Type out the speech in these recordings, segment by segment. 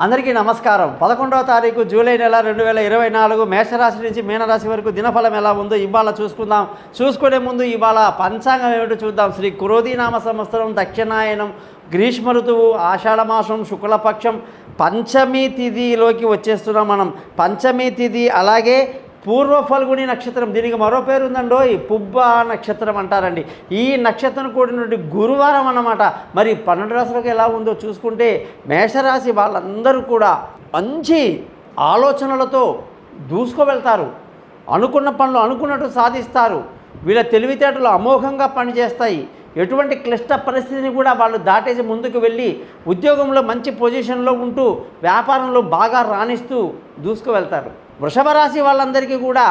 అందరికీ నమస్కారం. 11వ తారీఖు జూలై నెల 2024 మేషరాశి నుంచి మీనరాశి వరకు దినఫలం ఎలా ఉందో ఇవాళ చూసుకుందాం. చూసుకునే ముందు ఇవాళ పంచాంగం ఏమిటో చూద్దాం. శ్రీ క్రోధీనామ సంవత్సరం, దక్షిణాయనం, గ్రీష్మ ఋతువు, ఆషాఢమాసం, శుక్లపక్షం, పంచమి తిథిలోకి వచ్చేస్తున్నాం మనం. పంచమి తిథి అలాగే పూర్వ ఫల్గుని నక్షత్రం, దీనికి మరో పేరు ఉందండోయ్, పుబ్బ నక్షత్రం అంటారండి. ఈ నక్షత్రం కూడినటువంటి గురువారం అన్నమాట. మరి 12 రాశులకు ఎలా ఉందో చూసుకుంటే మేషరాశి వాళ్ళందరూ కూడా మంచి ఆలోచనలతో దూసుకు వెళ్తారు. అనుకున్న పనులు అనుకున్నట్టు సాధిస్తారు. వీళ్ళ తెలివితేటలు అమోఘంగా పనిచేస్తాయి. ఎటువంటి క్లిష్ట పరిస్థితిని కూడా వాళ్ళు దాటేసి ముందుకు వెళ్ళి ఉద్యోగంలో మంచి పొజిషన్లో ఉంటూ వ్యాపారంలో బాగా రాణిస్తూ దూసుకు వెళ్తారు. వృషభ రాశి వాళ్ళందరికీ కూడా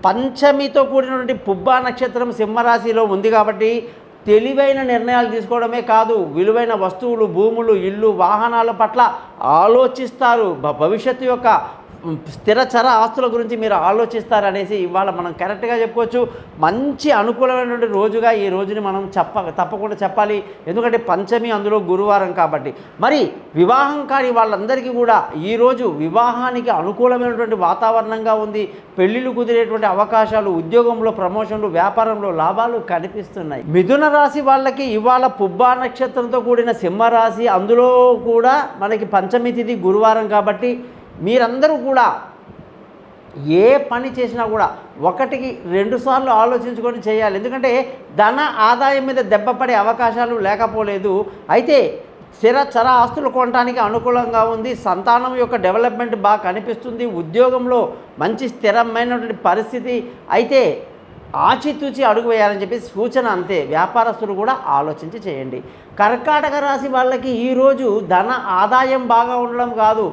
పంచమితో కూడినటువంటి పుబ్బ నక్షత్రం సింహరాశిలో ఉంది కాబట్టి తెలివైన నిర్ణయాలు తీసుకోవడమే కాదు, విలువైన వస్తువులు, భూములు, ఇల్లు, వాహనాల పట్ల ఆలోచిస్తారు. భవిష్యత్తు యొక్క స్థిరచర ఆస్తుల గురించి మీరు ఆలోచిస్తారనేసి ఇవాళ మనం కరెక్ట్గా చెప్పుకోవచ్చు. మంచి అనుకూలమైనటువంటి రోజుగా ఈ రోజుని మనం తప్పకుండా చెప్పాలి. ఎందుకంటే పంచమి, అందులో గురువారం కాబట్టి. మరి వివాహం కాని వాళ్ళందరికీ కూడా ఈరోజు వివాహానికి అనుకూలమైనటువంటి వాతావరణంగా ఉంది. పెళ్ళిళ్ళు కుదిరేటువంటి అవకాశాలు, ఉద్యోగంలో ప్రమోషన్లు, వ్యాపారంలో లాభాలు కనిపిస్తున్నాయి. మిథున రాశి వాళ్ళకి ఇవాళ పుబ్బా నక్షత్రంతో కూడిన సింహరాశి, అందులో కూడా మనకి పంచమి తిథి గురువారం కాబట్టి మీరందరూ కూడా ఏ పని చేసినా కూడా 1-2 సార్లు ఆలోచించుకొని చేయాలి. ఎందుకంటే ధన ఆదాయం మీద దెబ్బపడే అవకాశాలు లేకపోలేదు. అయితే స్థిరచర ఆస్తులు కొనడానికి అనుకూలంగా ఉంది. సంతానం యొక్క డెవలప్మెంట్ బాగా కనిపిస్తుంది. ఉద్యోగంలో మంచి స్థిరమైనటువంటి పరిస్థితి. అయితే ఆచితూచి అడుగు వేయాలని చెప్పి సూచన అంతే. వ్యాపారస్తులు కూడా ఆలోచించి చేయండి. కర్కాటక రాశి వాళ్ళకి ఈరోజు ధన ఆదాయం బాగా ఉండడం కాదు,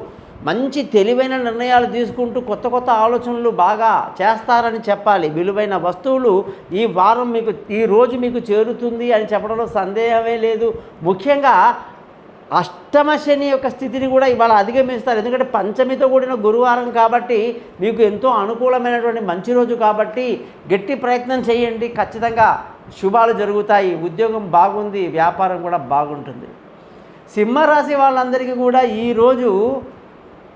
మంచి తెలివైన నిర్ణయాలు తీసుకుంటూ కొత్త కొత్త ఆలోచనలు బాగా చేస్తారని చెప్పాలి. విలువైన వస్తువులు ఈ వారం మీకు, ఈరోజు మీకు చేరుతుంది అని చెప్పడంలో సందేహమే లేదు. ముఖ్యంగా అష్టమ శని యొక్క స్థితిని కూడా ఇవాళ అధిగమిస్తారు. ఎందుకంటే పంచమితో కూడిన గురువారం కాబట్టి మీకు ఎంతో అనుకూలమైనటువంటి మంచి రోజు కాబట్టి గట్టి ప్రయత్నం చేయండి. ఖచ్చితంగా శుభాలు జరుగుతాయి. ఉద్యోగం బాగుంది, వ్యాపారం కూడా బాగుంటుంది. సింహరాశి వాళ్ళందరికీ కూడా ఈరోజు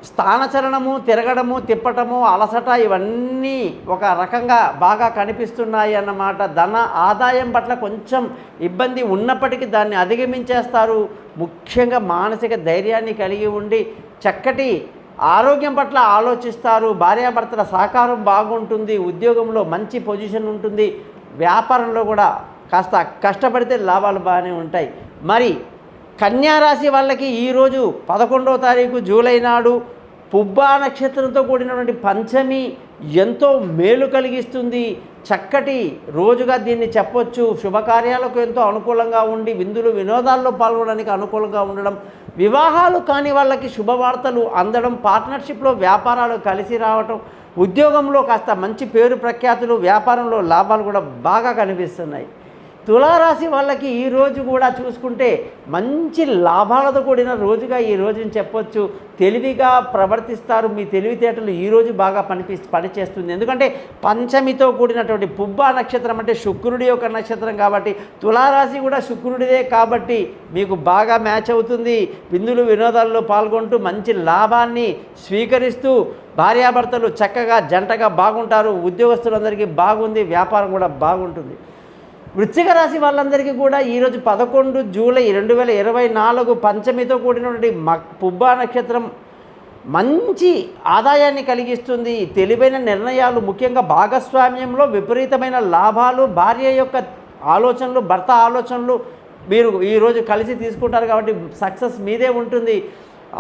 స్థానచలనము, తిరగడము, తిప్పటము, అలసట ఇవన్నీ ఒక రకంగా బాగా కనిపిస్తున్నాయి అన్నమాట. ధన ఆదాయం పట్ల కొంచెం ఇబ్బంది ఉన్నప్పటికీ దాన్ని అధిగమించేస్తారు. ముఖ్యంగా మానసిక ధైర్యాన్ని కలిగి ఉండి చక్కటి ఆరోగ్యం పట్ల ఆలోచిస్తారు. భార్యాభర్తల సహకారం బాగుంటుంది. ఉద్యోగంలో మంచి పొజిషన్ ఉంటుంది. వ్యాపారంలో కూడా కాస్త కష్టపడితే లాభాలు బాగానే ఉంటాయి. మరి కన్యారాశి వాళ్ళకి ఈరోజు 11వ తారీఖు జూలై నాడు పుబ్బా నక్షత్రంతో కూడినటువంటి పంచమి ఎంతో మేలు కలిగిస్తుంది. చక్కటి రోజుగా దీన్ని చెప్పొచ్చు. శుభకార్యాలకు ఎంతో అనుకూలంగా ఉండి విందులు వినోదాల్లో పాల్గొనడానికి అనుకూలంగా ఉండడం, వివాహాలు కాని వాళ్ళకి శుభవార్తలు అందడం, పార్ట్నర్షిప్లో వ్యాపారాలు కలిసి రావటం, ఉద్యోగంలో కాస్త మంచి పేరు ప్రఖ్యాతులు, వ్యాపారంలో లాభాలు కూడా బాగా కనిపిస్తున్నాయి. తులారాశి వాళ్ళకి ఈరోజు కూడా చూసుకుంటే మంచి లాభాలతో కూడిన రోజుగా ఈ రోజుని చెప్పొచ్చు. తెలివిగా ప్రవర్తిస్తారు. మీ తెలివితేటలు ఈరోజు బాగా పనిచేస్తుంది. ఎందుకంటే పంచమితో కూడినటువంటి పుబ్బా నక్షత్రం అంటే శుక్రుడి యొక్క నక్షత్రం కాబట్టి తులారాశి కూడా శుక్రుడిదే కాబట్టి మీకు బాగా మ్యాచ్ అవుతుంది. విందులు వినోదాల్లో పాల్గొంటూ మంచి లాభాన్ని స్వీకరిస్తూ భార్యాభర్తలు చక్కగా జంటగా బాగుంటారు. ఉద్యోగస్తులందరికీ బాగుంది. వ్యాపారం కూడా బాగుంటుంది. వృశ్చిక రాశి వాళ్ళందరికీ కూడా ఈరోజు 11 జూలై 2024 పంచమితో కూడినటువంటి పుబ్బా నక్షత్రం మంచి ఆదాయాన్ని కలిగిస్తుంది. తెలివైన నిర్ణయాలు, ముఖ్యంగా భాగస్వామ్యంలో విపరీతమైన లాభాలు, భార్య యొక్క ఆలోచనలు, భర్త ఆలోచనలు మీరు ఈరోజు కలిసి తీసుకుంటారు కాబట్టి సక్సెస్ మీదే ఉంటుంది.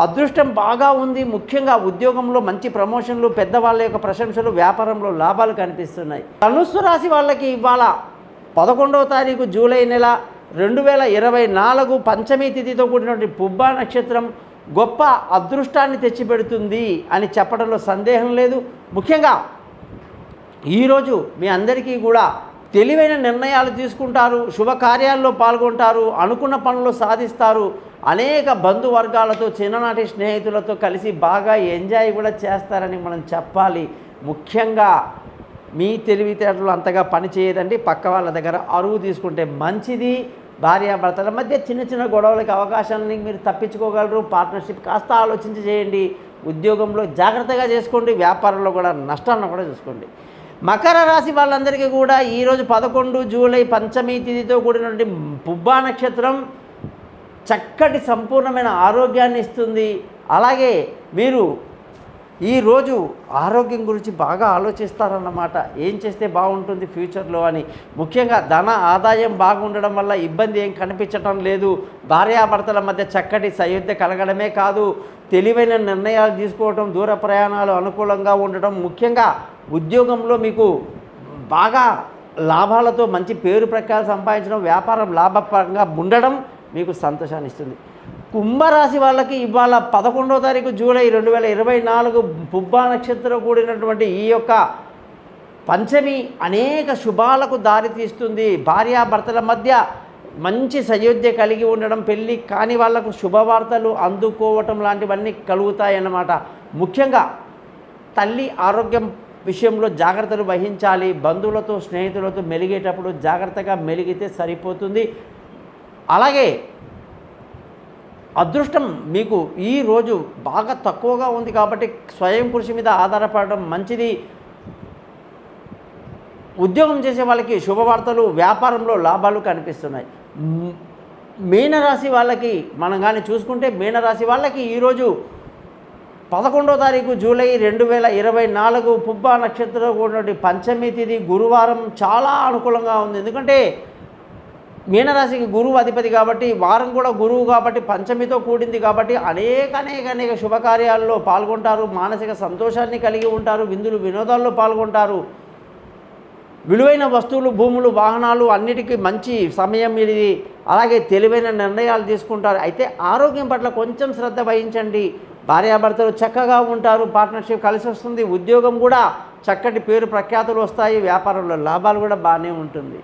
అదృష్టం బాగా ఉంది. ముఖ్యంగా ఉద్యోగంలో మంచి ప్రమోషన్లు, పెద్దవాళ్ళ యొక్క ప్రశంసలు, వ్యాపారంలో లాభాలు కనిపిస్తున్నాయి. ధనుస్సు రాశి వాళ్ళకి ఇవాళ 11వ తారీఖు జూలై నెల 2024 పంచమి తిథితో కూడినటువంటి పుబ్బా నక్షత్రం గొప్ప అదృష్టాన్ని తెచ్చిపెడుతుంది అని చెప్పడంలో సందేహం లేదు. ముఖ్యంగా ఈరోజు మీ అందరికీ కూడా తెలివైన నిర్ణయాలు తీసుకుంటారు. శుభకార్యాల్లో పాల్గొంటారు. అనుకున్న పనులు సాధిస్తారు. అనేక బంధువర్గాలతో, చిన్ననాటి స్నేహితులతో కలిసి బాగా ఎంజాయ్ కూడా చేస్తారని మనం చెప్పాలి. ముఖ్యంగా మీ తెలివితేటలు అంతగా పనిచేయదండి. పక్క వాళ్ళ దగ్గర అరువు తీసుకుంటే మంచిది. భార్యాభర్తల మధ్య చిన్న చిన్న గొడవలకి అవకాశాలని మీరు తప్పించుకోగలరు. పార్ట్నర్షిప్ కాస్త ఆలోచించి చేయండి. ఉద్యోగంలో జాగ్రత్తగా చేసుకోండి. వ్యాపారంలో కూడా నష్టాలను కూడా చూసుకోండి. మకర రాశి వాళ్ళందరికీ కూడా ఈరోజు 11 జూలై పంచమి తిథితో కూడినటువంటి పుబ్బా నక్షత్రం చక్కటి సంపూర్ణమైన ఆరోగ్యాన్ని ఇస్తుంది. అలాగే మీరు ఈరోజు ఆరోగ్యం గురించి బాగా ఆలోచిస్తారన్నమాట. ఏం చేస్తే బాగుంటుంది ఫ్యూచర్లో అని. ముఖ్యంగా ధన ఆదాయం బాగుండడం వల్ల ఇబ్బంది ఏం కనిపించటం లేదు. భార్యాభర్తల మధ్య చక్కటి సయోధ్య కలగడమే కాదు, తెలివైన నిర్ణయాలు తీసుకోవడం, దూర ప్రయాణాలు అనుకూలంగా ఉండటం, ముఖ్యంగా ఉద్యోగంలో మీకు బాగా లాభాలతో మంచి పేరు ప్రఖ్యాలు సంపాదించడం, వ్యాపారం లాభపరంగా ఉండడం మీకు సంతోషాన్ని ఇస్తుంది. కుంభరాశి వాళ్ళకి ఇవాళ 11వ తారీఖు జూలై 2024 పుబ్బా నక్షత్రం కూడినటువంటి ఈ యొక్క పంచమి అనేక శుభాలకు దారితీస్తుంది. భార్యాభర్తల మధ్య మంచి సయోధ్య కలిగి ఉండడం, పెళ్ళి కాని వాళ్లకు శుభవార్తలు అందుకోవటం లాంటివన్నీ కలుగుతాయన్నమాట. ముఖ్యంగా తల్లి ఆరోగ్యం విషయంలో జాగ్రత్తలు వహించాలి. బంధువులతో స్నేహితులతో మెలిగేటప్పుడు జాగ్రత్తగా మెలిగితే సరిపోతుంది. అలాగే అదృష్టం మీకు ఈరోజు బాగా తక్కువగా ఉంది కాబట్టి స్వయం కృషి మీద ఆధారపడడం మంచిది. ఉద్యోగం చేసే వాళ్ళకి శుభవార్తలు, వ్యాపారంలో లాభాలు కనిపిస్తున్నాయి. మీనరాశి వాళ్ళకి మనం కానీ చూసుకుంటే మీనరాశి వాళ్ళకి ఈరోజు 11వ తారీఖు జూలై 2024 పుబ్బా నక్షత్రం కూడినటువంటి పంచమి తిథి గురువారం చాలా అనుకూలంగా ఉంది. ఎందుకంటే మీనరాశికి గురువు అధిపతి కాబట్టి, వారం కూడా గురువు కాబట్టి పంచమితో కూడింది కాబట్టి అనేక శుభకార్యాల్లో పాల్గొంటారు. మానసిక సంతోషాన్ని కలిగి ఉంటారు. విందులు వినోదాల్లో పాల్గొంటారు. విలువైన వస్తువులు, భూములు, వాహనాలు అన్నిటికీ మంచి సమయం ఇది. అలాగే తెలివైన నిర్ణయాలు తీసుకుంటారు. అయితే ఆరోగ్యం పట్ల కొంచెం శ్రద్ధ వహించండి. భార్యాభర్తలు చక్కగా ఉంటారు. పార్ట్నర్షిప్ కలిసి వస్తుంది. ఉద్యోగం కూడా చక్కటి పేరు ప్రఖ్యాతులు వస్తాయి. వ్యాపారంలో లాభాలు కూడా బాగానే ఉంటుంది.